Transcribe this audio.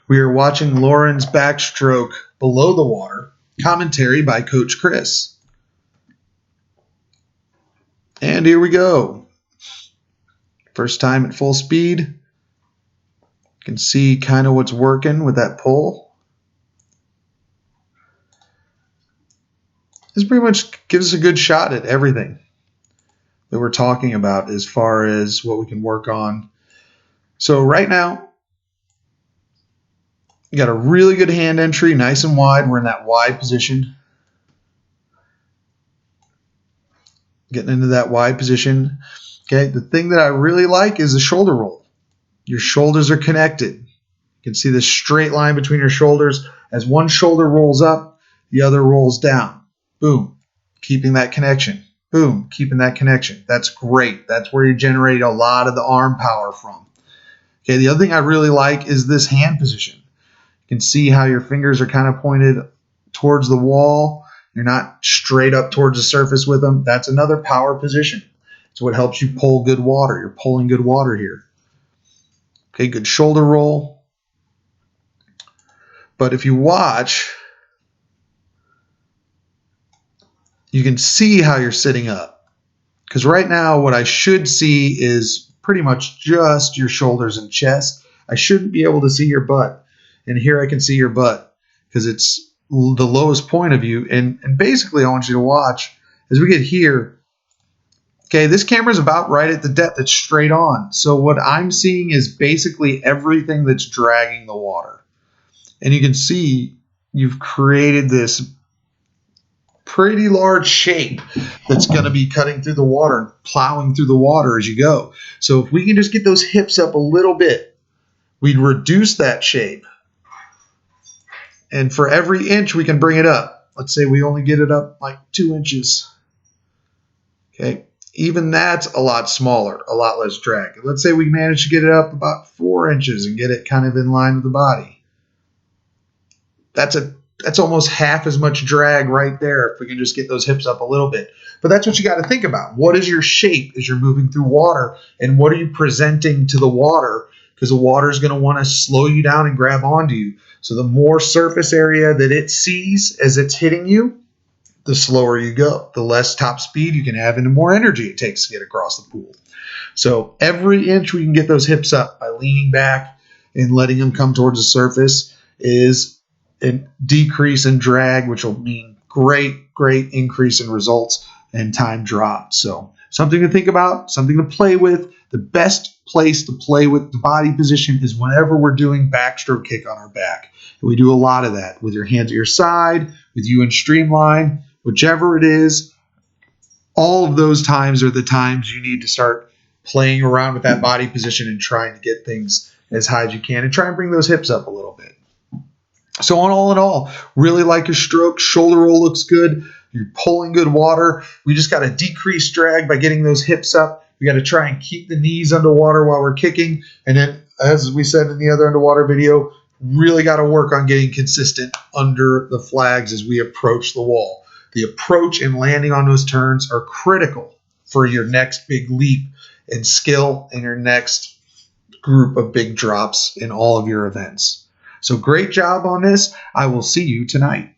We are watching Lauren's backstroke below the water, commentary by Coach Chris. And here we go. First time at full speed. You can see kind of what's working with that pole. This pretty much gives us a good shot at everything that we're talking about as far as what we can work on. So right now, you got a really good hand entry, nice and wide. We're in that wide position. Getting into that wide position. Okay, the thing that I really like is the shoulder roll. Your shoulders are connected. You can see this straight line between your shoulders. As one shoulder rolls up, the other rolls down. Boom, keeping that connection. Boom, keeping that connection. That's great. That's where you generate a lot of the arm power from. Okay, the other thing I really like is this hand position. You can see how your fingers are kind of pointed towards the wall. You're not straight up towards the surface with them. That's another power position. It's what helps you pull good water. You're pulling good water here. Okay, good shoulder roll. But if you watch, you can see how you're sitting up. Because right now what I should see is pretty much just your shoulders and chest. I shouldn't be able to see your butt. And here I can see your butt because it's the lowest point of you. And basically I want you to watch as we get here. Okay, this camera is about right at the depth. It's straight on. So what I'm seeing is basically everything that's dragging the water. And you can see you've created this pretty large shape that's going to be cutting through the water, plowing through the water as you go. So if we can just get those hips up a little bit, we'd reduce that shape. And for every inch, we can bring it up. Let's say we only get it up like 2 inches. Okay, even that's a lot smaller, a lot less drag. Let's say we manage to get it up about 4 inches and get it kind of in line with the body. That's almost half as much drag right there if we can just get those hips up a little bit. But that's what you got to think about. What is your shape as you're moving through water, and what are you presenting to the water? Because the water is going to want to slow you down and grab onto you. So the more surface area that it sees as it's hitting you, the slower you go. The less top speed you can have and the more energy it takes to get across the pool. So every inch we can get those hips up by leaning back and letting them come towards the surface is a decrease in drag, which will mean great increase in results and time dropped. So something to think about, something to play with. The best place to play with the body position is whenever we're doing backstroke kick on our back. And we do a lot of that with your hands at your side, with you in streamline, whichever it is. All of those times are the times you need to start playing around with that body position and trying to get things as high as you can and try and bring those hips up a little bit. So all in all, really like your stroke. Shoulder roll looks good. You're pulling good water. We just got to decrease drag by getting those hips up. We got to try and keep the knees underwater while we're kicking. And then, as we said in the other underwater video, really got to work on getting consistent under the flags as we approach the wall. The approach and landing on those turns are critical for your next big leap in skill and your next group of big drops in all of your events. So great job on this. I will see you tonight.